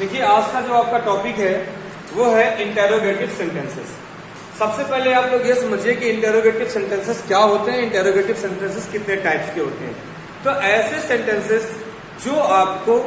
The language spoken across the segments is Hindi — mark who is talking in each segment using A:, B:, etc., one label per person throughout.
A: देखिए आज का जो आपका टॉपिक है वो है इंटेरोगेटिव सेंटेंसेस। सबसे पहले आप लोग ये समझिए कि इंटेरोगेटिव सेंटेंसेस क्या होते हैं, इंटेरोगेटिव सेंटेंसेस कितने टाइप्स के होते हैं। तो ऐसे सेंटेंसेस जो आपको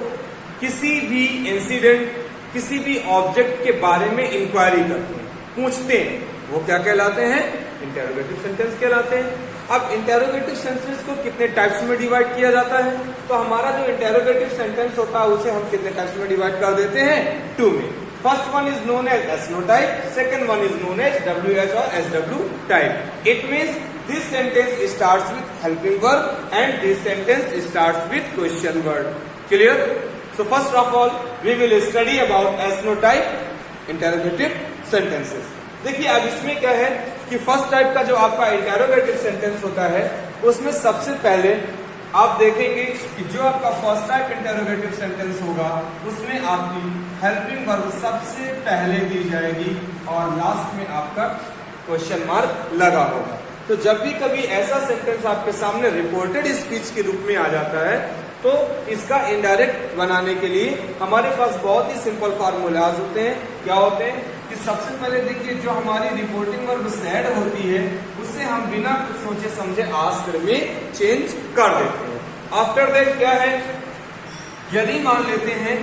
A: किसी भी इंसिडेंट, किसी भी ऑब्जेक्ट के बारे में इंक्वायरी करते हैं, पूछते हैं, वो क्या कहलाते हैं? इंटेरोगेटिव सेंटेंस कहलाते हैं। अब इंटेरोगेटिव सेंटेंस को कितने टाइप्स में डिवाइड किया जाता है? तो हमारा जो इंटेरोगेटिव सेंटेंस होता है उसे हम कितने टाइप्स में डिवाइड कर देते हैं? 2 में। First one is known as SNO type, second one is known as WH और SW type. It means this sentence starts with helping verb and this sentence starts with question word. Clear? So first of all we will study about SNO type interrogative sentences. देखिए अब इसमें क्या है कि फर्स्ट टाइप का जो आपका इंटेरोगेटिव सेंटेंस होता है उसमें सबसे पहले आप देखेंगे कि जो आपका फर्स्ट टाइप इंटेरोगेटिव सेंटेंस होगा उसमें आपकी हेल्पिंग वर्ब सबसे पहले दी जाएगी और लास्ट में आपका क्वेश्चन मार्क लगा होगा। तो जब भी कभी ऐसा सेंटेंस आपके सामने रिपोर्टेड स्पीच के रूप में आ जाता है तो इसका इनडायरेक्ट बनाने के लिए हमारे पास बहुत ही सिंपल फार्मूलाज होते हैं। क्या होते हैं कि सबसे पहले देखिए जो हमारी रिपोर्टिंग वर्ब सैड होती है उसे हम बिना कुछ सोचे समझे आस्क्ड में चेंज कर देते हैं। आफ्टर दैट क्या है, यदि मान लेते हैं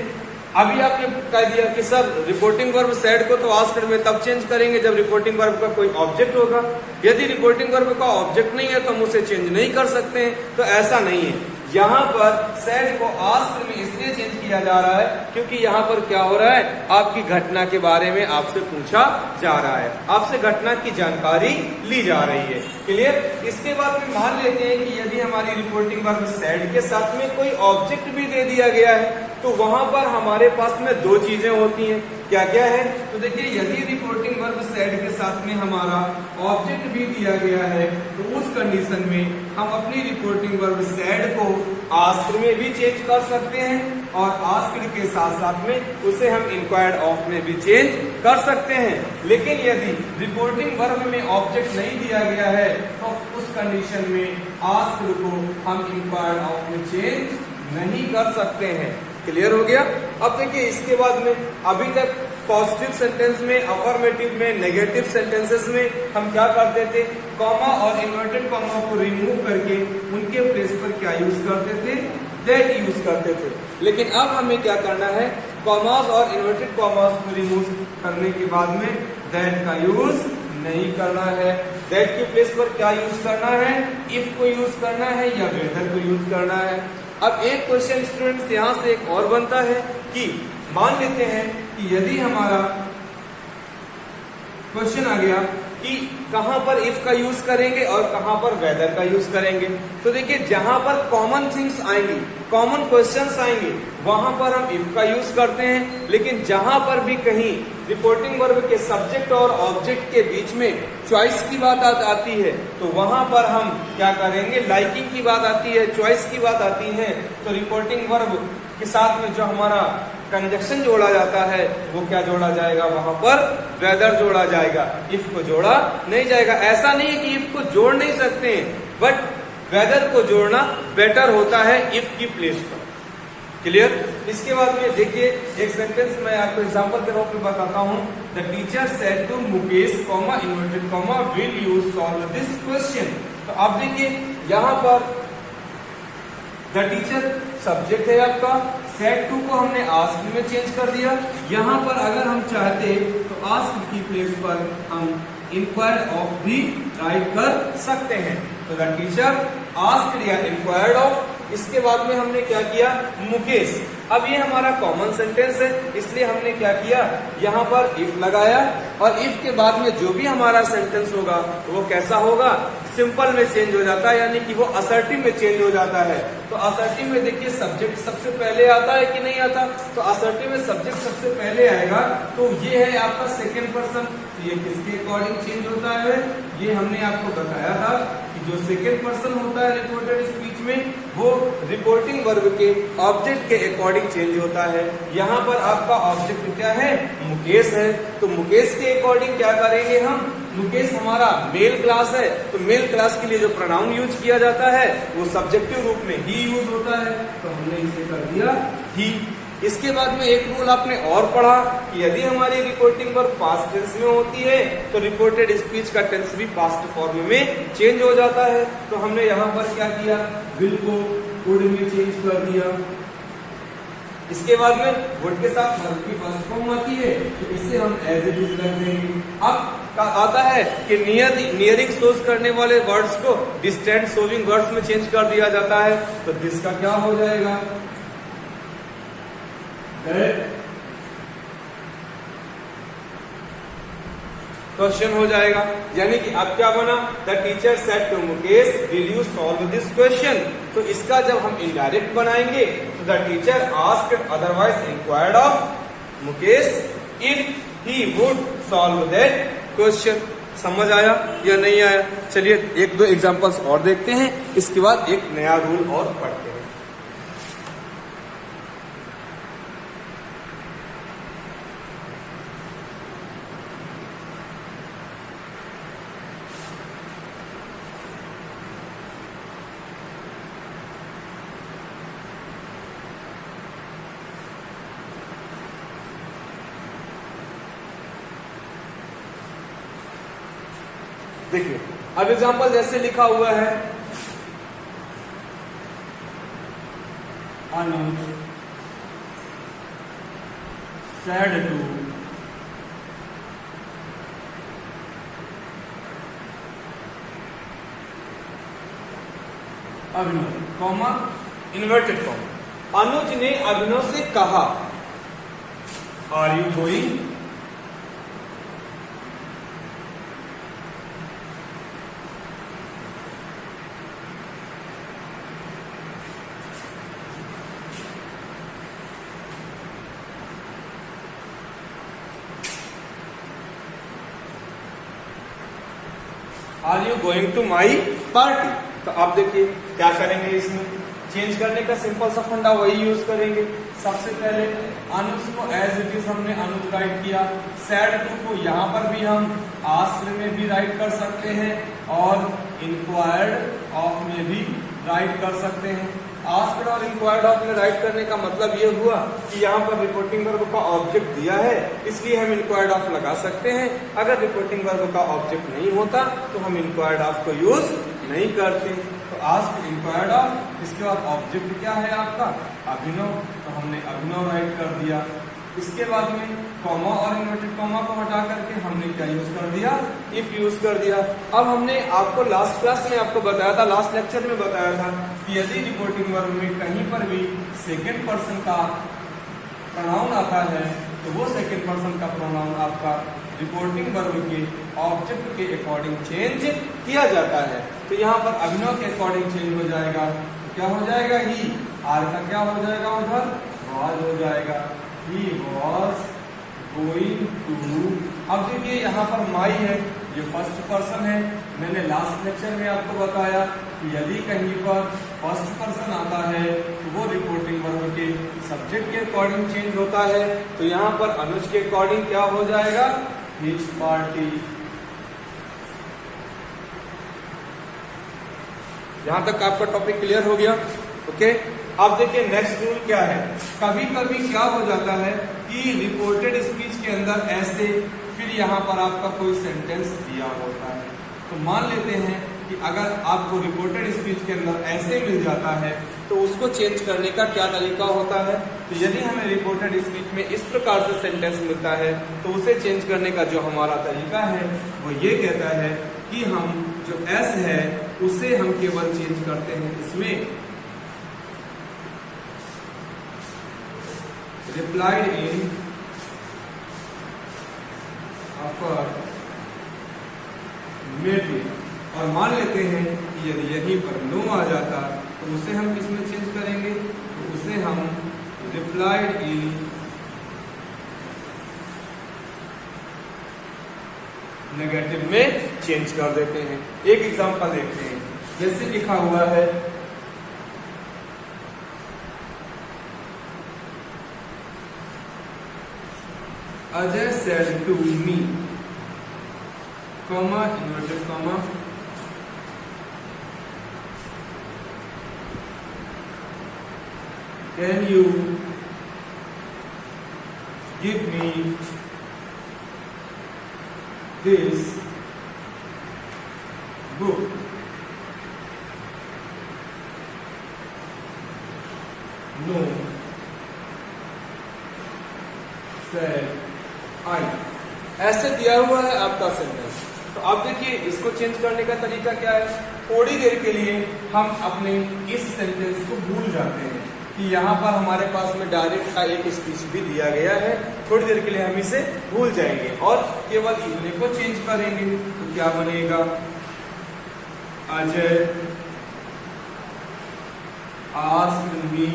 A: अभी आपने कह दिया कि सर रिपोर्टिंग वर्ब सैड को तो आस्क्ड में तब चेंज करेंगे जब रिपोर्टिंग वर्ब का कोई ऑब्जेक्ट होगा। यदि रिपोर्टिंग वर्ब का ऑब्जेक्ट नहीं है तो हम उसे चेंज नहीं कर सकते हैं। तो ऐसा नहीं है, यहाँ पर सैड को आस्क्ड में इसलिए चेंज किया जा रहा है क्योंकि यहाँ पर क्या हो रहा है, आपकी घटना के बारे में आपसे पूछा जा रहा है, आपसे घटना की जानकारी ली जा रही है। क्लियर? इसके बाद में मान लेते हैं कि यदि हमारी रिपोर्टिंग वर्ब सैड के साथ में कोई ऑब्जेक्ट भी दे दिया गया है तो वहां पर हमारे पास में 2 चीजें होती हैं। क्या क्या है? तो देखिए यदि रिपोर्टिंग वर्ब सैड के साथ में हमारा ऑब्जेक्ट भी दिया गया है तो उस कंडीशन में हम अपनी रिपोर्टिंग वर्ब सैड को आस्क्ड में भी चेंज कर सकते हैं और आस्क्ड के साथ साथ में उसे हम इंक्वायर्ड ऑफ में भी चेंज कर सकते हैं। लेकिन यदि रिपोर्टिंग वर्ब में ऑब्जेक्ट नहीं दिया गया है तो उस कंडीशन में आस्क्ड को हम इंक्वायर्ड ऑफ में चेंज नहीं कर सकते हैं। क्लियर हो गया? अब देखिए इसके बाद में अभी तक पॉजिटिव सेंटेंस में, अफर्मेटिव में, नेगेटिव सेंटेंसेस में हम क्या करते थे, कॉमा और इन्वर्टेड कॉमा को रिमूव करके उनके प्लेस पर क्या यूज करते थे, दैट यूज करते थे। लेकिन अब हमें क्या करना है, कॉमास और इन्वर्टेड कॉमास को रिमूव करने के बाद में दैट का यूज नहीं करना है। दैट के प्लेस पर क्या यूज करना है, इफ को यूज करना है या वेदर को यूज करना है। अब एक क्वेश्चन स्टूडेंट्स यहाँ से एक और बनता है कि मान लेते हैं कि यदि हमारा क्वेश्चन आ गया कि कहां पर इफ का यूज करेंगे और कहां पर वेदर का यूज करेंगे। तो देखिए जहां पर कॉमन थिंग्स आएंगी, कॉमन क्वेश्चंस आएंगे वहां पर हम इफ का यूज करते हैं। लेकिन जहां पर भी कहीं रिपोर्टिंग वर्ब के सब्जेक्ट और ऑब्जेक्ट के बीच में चॉइस की बात आती है तो वहां पर हम क्या करेंगे, लाइकिंग की बात आती है, चॉइस की बात आती है तो रिपोर्टिंग वर्ब के साथ में जो हमारा कंजक्शन जोड़ा जाता है वो क्या जोड़ा जाएगा, वहां पर वेदर जोड़ा जाएगा, इफ को जोड़ा नहीं जाएगा। ऐसा नहीं है कि इफ को जोड़ नहीं सकते हैं, बट वेदर को जोड़ना बेटर होता है इफ की प्लेस पर। क्लियर? इसके बाद में देखिए एक सेंटेंस मैं आपको एग्जांपल के रूप में बताता हूं। The teacher said to Mukesh comma inverted comma will you solve this question. तो आप देखिए यहाँ पर द टीचर सब्जेक्ट है आपका, सेड टू को हमने आस्क्ड में चेंज कर दिया। यहाँ पर अगर हम चाहते तो आस्क्ड की प्लेस पर हम इंक्वायर्ड ऑफ भी राइट कर सकते हैं। तो द टीचर आस्क्ड या इंक्वायर्ड ऑफ। इसके बाद में हमने क्या किया, मुकेश। अब ये हमारा कॉमन सेंटेंस है इसलिए हमने क्या किया, यहाँ पर इफ लगाया और इफ के बाद में जो भी हमारा सेंटेंस होगा वो कैसा होगा, सिंपल में चेंज हो जाता है, यानी कि वो असर्टिव में चेंज हो जाता है। तो असर्टिव में देखिए सब्जेक्ट सबसे पहले आता है कि नहीं आता, तो असर्टिव में सब्जेक्ट सबसे पहले आएगा। तो ये है आपका सेकेंड पर्सन, तो ये किसके अकॉर्डिंग चेंज होता है, ये हमने आपको बताया था कि जो सेकेंड पर्सन होता है रिपोर्टेड स्पीच में वो रिपोर्टिंग वर्ब के ऑब्जेक्ट के अकॉर्डिंग चेंज होता है। यहाँ पर आपका ऑब्जेक्ट क्या है, मुकेश है, तो मुकेश के अकॉर्डिंग क्या करेंगे हम, मुकेश हमारा मेल क्लास है तो मेल क्लास के लिए जो प्रोनाउन यूज किया जाता है वो सब्जेक्टिव रूप में ही यूज होता है, तो हमने इसे कर दिया ही। इसके बाद में एक रूल आपने और पढ़ा कि यदि हमारी रिपोर्टिंग वर्ब पास्ट टेंस में होती है तो रिपोर्टेड स्पीच का टेंस भी पास्ट फॉर्म में चेंज हो जाता है। तो हमने यहाँ पर क्या किया, विल को वुड में चेंज कर दिया। इसके बाद में वुड के साथ वर्ब की फर्स्ट फॉर्म आती है तो इसे हम एज इट इज रख देंगे। अब आता है कि नियरिंग शोज करने वाले वर्ड्स को डिस्टेंट शोविंग वर्ड्स में चेंज कर दिया जाता है। तो दिस का क्या हो जाएगा, क्वेश्चन हो जाएगा। यानी कि अब क्या बना, the teacher said to Mukesh will you solve this question. तो इसका जब हम इनडायरेक्ट बनाएंगे तो the teacher asked otherwise inquired of Mukesh if he would solve that question. समझ आया या नहीं आया? चलिए एक दो एग्जांपल्स और देखते हैं, इसके बाद एक नया रूल और पढ़ते हैं। देखिए अब एग्जाम्पल जैसे लिखा हुआ है, Anuj said to Abhinav, comma inverted comma, Anuj ने अभिनव से कहा are you going are you going to my party. तो आप देखिए क्या करेंगे, इसमें चेंज करने का सिंपल सा फंडा वही यूज करेंगे। सबसे पहले अनुज को एज इट इज हमने अनुज राइट किया, सैड टू को यहाँ पर भी हम आस्क्ड में भी राइट कर सकते हैं और इंक्वायर्ड ऑफ में भी राइट कर सकते हैं। आस्क्ड और इंक्वायर्ड ऑफ में राइट करने का मतलब ये हुआ कि यहाँ पर रिपोर्टिंग वर्ब का ऑब्जेक्ट दिया है, इसलिए हम इंक्वायर्ड ऑफ लगा सकते हैं। अगर रिपोर्टिंग वर्ब का ऑब्जेक्ट नहीं होता तो हम इंक्वायर्ड ऑफ को यूज नहीं करते। तो आस्क्ड इंक्वायर्ड ऑफ, इसके बाद ऑब्जेक्ट क्या है आपका अभिनव, तो हमने अभिनव राइट कर दिया। इसके बाद में कॉमा और इन्वर्टेड कॉमा को हटा करके हमने क्या यूज कर दिया, इफ यूज कर दिया। अब हमने आपको लास्ट क्लास में आपको बताया था, लास्ट लेक्चर में बताया था कि यदि रिपोर्टिंग वर्ब में कहीं पर भी सेकंड पर्सन का प्रोनाउन आता है तो वो सेकंड पर्सन का प्रोनाउन आपका रिपोर्टिंग वर्ब के ऑब्जेक्ट के अकॉर्डिंग चेंज किया जाता है। तो यहाँ पर अभिनव के अकॉर्डिंग चेंज हो जाएगा, तो क्या हो जाएगा, ही, आर का क्या हो जाएगा, उधर वाज हो जाएगा, he was going to। अब देखिए यहाँ पर माई है, ये फर्स्ट पर्सन है। मैंने लास्ट लेक्चर में आपको बताया कि यदि कहीं पर फर्स्ट पर्सन आता है तो वो रिपोर्टिंग वर्ब के सब्जेक्ट के अकॉर्डिंग चेंज होता है। तो यहाँ पर अनुज के अकॉर्डिंग क्या हो जाएगा, हिज पार्टी। यहां तक आपका टॉपिक क्लियर हो गया? ओके। अब देखिए नेक्स्ट रूल क्या है। कभी कभी क्या हो जाता है कि रिपोर्टेड स्पीच के अंदर ऐसे फिर यहाँ पर आपका कोई सेंटेंस दिया होता है, तो मान लेते हैं कि अगर आपको रिपोर्टेड स्पीच के अंदर ऐसे मिल जाता है तो उसको चेंज करने का क्या तरीका होता है। तो यदि हमें रिपोर्टेड स्पीच में इस प्रकार से सेंटेंस मिलता है तो उसे चेंज करने का जो हमारा तरीका है वो ये कहता है कि हम जो एस है उसे हम केवल चेंज करते हैं, इसमें रिप्लाइड इन मेबी, और मान लेते हैं कि यदि यहीं पर नो आ जाता तो उसे हम किस में चेंज करेंगे, तो उसे हम रिप्लाइड इन नेगेटिव में चेंज कर देते हैं। एक एग्जांपल देखते हैं, जैसे लिखा हुआ है Ajay said to me, comma inverted comma, can you give me this book. No said I. ऐसे दिया हुआ है आपका सेंटेंस। तो आप देखिए इसको चेंज करने का तरीका क्या है। थोड़ी देर के लिए हम अपने इस सेंटेंस को भूल जाते हैं कि यहाँ पर हमारे पास में डायरेक्ट का एक स्पीच भी दिया गया है। थोड़ी देर के लिए हम इसे भूल जाएंगे और केवल इतने को चेंज करेंगे। तो क्या बनेगा, अजय आस्क्ड मी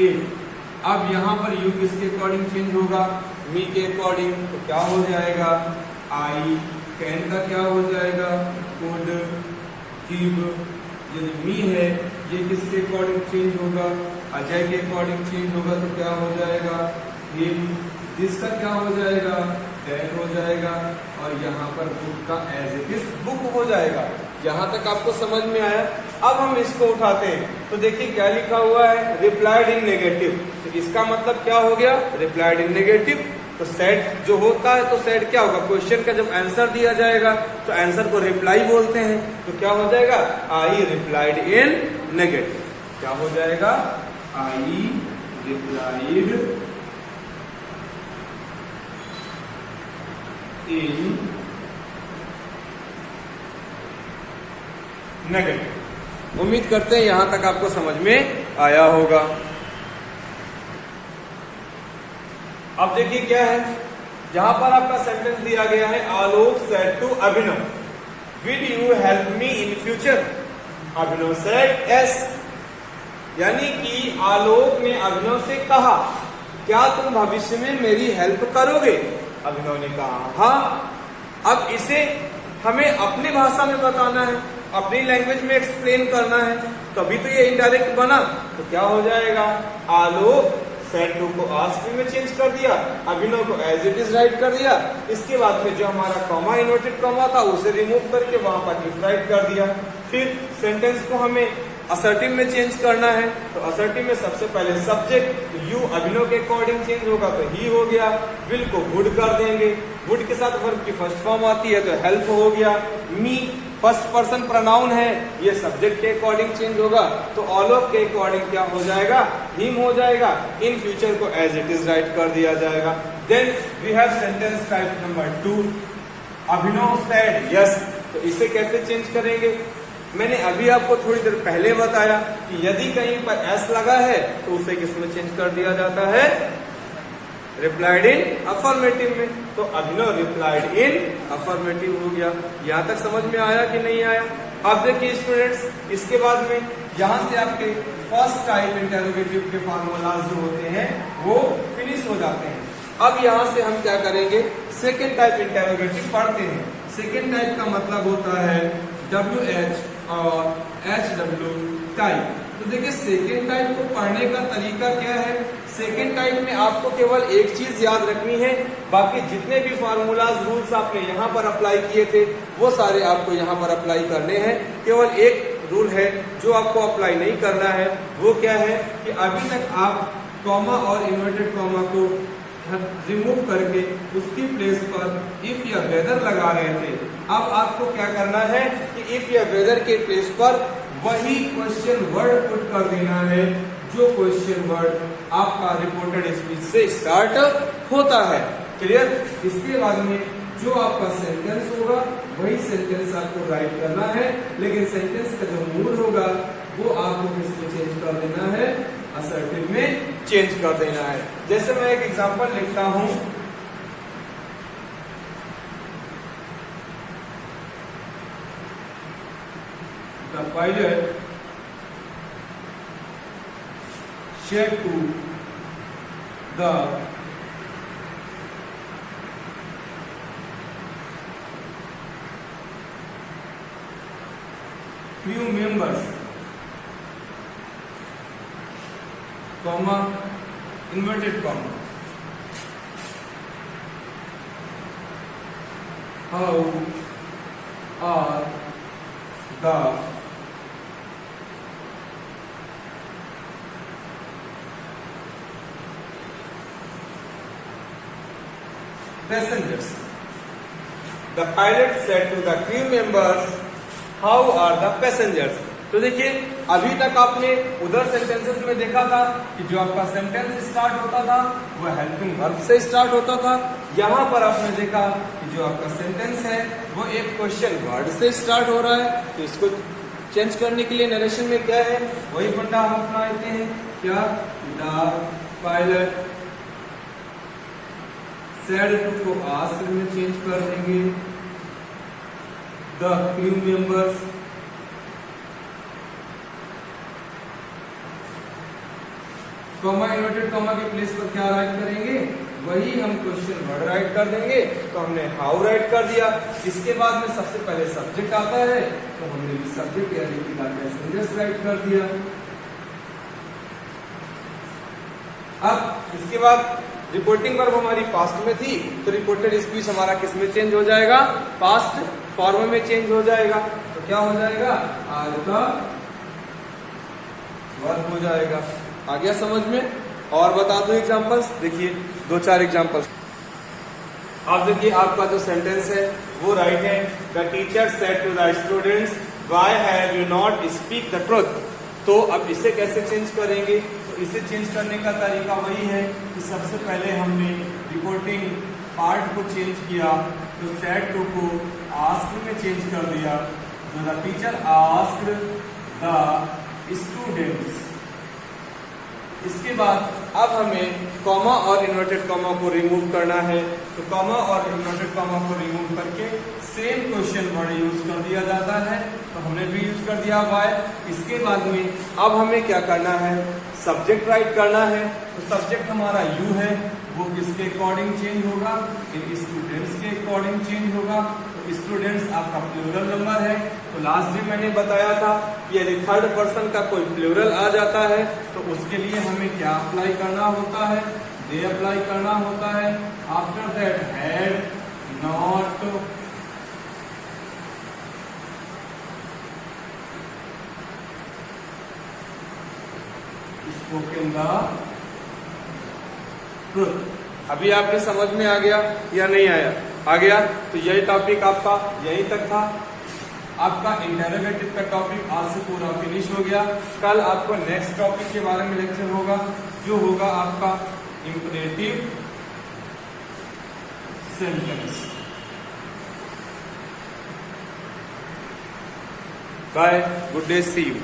A: इफ। अब यहाँ पर यू किसके अकॉर्डिंग चेंज होगा, मी के अकॉर्डिंग। तो क्या हो जाएगा, आई। कैन का क्या हो जाएगा, कुड। गिव यदि मी है ये किसके अकॉर्डिंग चेंज होगा, अजय के अकॉर्डिंग चेंज होगा। तो क्या हो जाएगा, हिम। दिस का क्या हो जाएगा, दैट हो जाएगा। और यहाँ पर बुक का एज इट इज बुक हो जाएगा। यहाँ तक आपको समझ में आया। अब हम इसको उठाते हैं तो देखिए क्या लिखा हुआ है, रिप्लाइड इन नेगेटिव। तो इसका मतलब क्या हो गया, रिप्लाइड इन नेगेटिव। तो सेड जो होता है तो सेड क्या होगा, क्वेश्चन का जब आंसर दिया जाएगा तो आंसर को रिप्लाई बोलते हैं। तो क्या हो जाएगा, आई रिप्लाइड इन नेगेटिव। क्या हो जाएगा, आई रिप्लाइड इन नेगेटिव। उम्मीद करते हैं यहां तक आपको समझ में आया होगा। अब देखिए क्या है, जहां पर आपका सेंटेंस दिया गया है, Alok said to Abhinav, will you help me in future. Abhinav said yes. यानी कि आलोक ने अभिनव से कहा, क्या तुम भविष्य में मेरी हेल्प करोगे। अभिनव ने कहा हाँ। अब इसे हमें अपनी भाषा में बताना है, अपनी लैंग्वेज में एक्सप्लेन करना है, तभी तो ये इनडायरेक्ट बना। तो क्या हो जाएगा, आलोक सेड टू को आस्क में चेंज कर दिया, अभिनव को एज इट इज राइट कर दिया। इसके बाद में जो हमारा कॉमा, इन्वर्टेड कॉमा था उसे रिमूव करके वहां पर इफ राइट कर दिया। फिर सेंटेंस को हमें असर्टिव में चेंज करना है। तो असर्टिव में सबसे पहले सब्जेक्ट यू अभिनव के अकॉर्डिंग चेंज होगा तो ही हो गया। विल को वुड कर देंगे, वुड के साथ वर्ब की फर्स्ट फॉर्म आती है तो हेल्प हो गया। मी फर्स्ट पर्सन प्रोनाउन है, ये सब्जेक्ट के अकॉर्डिंग चेंज होगा तो आलोक के अकॉर्डिंग क्या हो जाएगा, हिम हो जाएगा। इन फ्यूचर को एज इट इज राइट कर दिया जाएगा। Then we have sentence type number 2, Abhinav said yes. तो इसे कैसे चेंज करेंगे, मैंने अभी आपको थोड़ी देर पहले बताया कि यदि कहीं पर एस लगा है तो उसे किसमें चेंज कर दिया जाता है, रिप्लाइड इन अफर्मेटिव में। तो अभिनव रिप्लाइड इन अफर्मेटिव हो गया। यहां तक समझ में आया कि नहीं आया। अब देखिए स्टूडेंट्स, इसके बाद में यहां से आपके फर्स्ट टाइप इंटरोगेटिव के फार्मूलाज जो होते हैं वो फिनिश हो जाते हैं। अब यहां से हम क्या करेंगे, सेकेंड टाइप इंटरोगेटिव पढ़ते हैं। सेकेंड टाइप का मतलब होता है WH और HW टाइप। तो देखिए सेकेंड टाइप को पढ़ने का तरीका क्या है। सेकेंड टाइप में आपको केवल एक चीज याद रखनी है, बाकी जितने भी फार्मूलाज रूल्स आपने यहाँ पर अप्लाई किए थे वो सारे आपको यहाँ पर अप्लाई करने हैं। केवल एक रूल है जो आपको अप्लाई नहीं करना है, वो क्या है कि अभी तक आप कॉमा और इन्वर्टेड कॉमा को रिमूव करके उसकी प्लेस पर इफ या वेदर लगा रहे थे। अब आपको क्या करना है कि इफ या वेदर के प्लेस पर वही क्वेश्चन वर्ड पुट कर देना है जो क्वेश्चन वर्ड आपका रिपोर्टेड स्पीच से स्टार्ट होता है। क्लियर। इसके बाद में जो आपका सेंटेंस होगा वही सेंटेंस आपको राइट करना है, लेकिन सेंटेंस का जो मूड होगा वो आपको किसमें चेंज कर देना है, असर्टिव में चेंज कर देना है। जैसे मैं एक एग्जांपल लिखता हूं, the pilot said to the crew members, comma, inverted comma, how are the passengers. The pilot said to the crew members, how are the passengers? तो देखिए अभी तक आपने उधर सेंटेंसेस में देखा था कि जो आपका सेंटेंस स्टार्ट होता था वो हेल्पिंग वर्ब से स्टार्ट होता था। यहाँ पर आपने देखा कि जो आपका सेंटेंस है वो एक क्वेश्चन वर्ड से स्टार्ट हो रहा है। तो इसको चेंज करने के लिए नरेशन में क्या है, वही फंडा हम अपनाते हैं। क्या? द पायलट सेड टू को आस्क्ड में चेंज कर देंगे। The crew members comma inverted comma के प्लेस पर क्या राइट करेंगे, वही हम क्वेश्चन वर्ड राइट कर देंगे। तो हमने हाउ राइट कर दिया। इसके बाद में सबसे पहले सब्जेक्ट आता है तो हमने भी सब्जेक्ट यानी कि पैसेंजर्स राइट कर दिया। अब इसके बाद रिपोर्टिंग वर्ब हमारी पास्ट में थी तो रिपोर्टेड स्पीच हमारा किस में चेंज हो जाएगा, पास्ट फॉर्म में चेंज हो जाएगा। तो क्या हो जाएगा, आर का वर्ब हो जाएगा। आ गया समझ में? और बता दो एग्जांपल्स, देखिए 2-4 एग्जांपल्स। आप देखिए आपका जो सेंटेंस है वो राइट है। The teacher said to the students why have you not speak the truth. तो अब इसे कैसे चेंज करेंगे, तो इसे चेंज करने का तरीका वही है कि सबसे पहले हमने रिपोर्टिंग पार्ट को चेंज किया। तो सेड टू को आस्क्ड में चेंज कर दिया। तो the teacher asked the students. इसके बाद अब हमें कॉमा और इन्वर्टेड कॉमा को रिमूव करना है। तो कॉमा और इन्वर्टेड कॉमा को रिमूव करके सेम क्वेश्चन वर्ड यूज कर दिया जाता है। तो हमने भी यूज कर दिया वाई। इसके बाद में अब हमें क्या करना है, सब्जेक्ट राइट करना है। तो सब्जेक्ट हमारा यू है, वो किसके अकॉर्डिंग चेंज होगा, इन स्टूडेंट्स के अकॉर्डिंग चेंज होगा। तो स्टूडेंट्स आपका प्लूरल नंबर है। तो लास्ट दिन मैंने बताया था कि यदि थर्ड पर्सन का कोई प्लूरल आ जाता है तो उसके लिए हमें क्या अप्लाई करना होता है, दे अप्लाई करना होता है। After that had not spoken the truth. अभी आपके समझ में आ गया या नहीं आया? आ गया। तो यही टॉपिक आपका यहीं तक था। आपका इंटरोगेटिव का टॉपिक आज से पूरा फिनिश हो गया। कल आपको नेक्स्ट टॉपिक के बारे में लेक्चर होगा जो होगा आपका imperative sentence. Bye, good day, see you.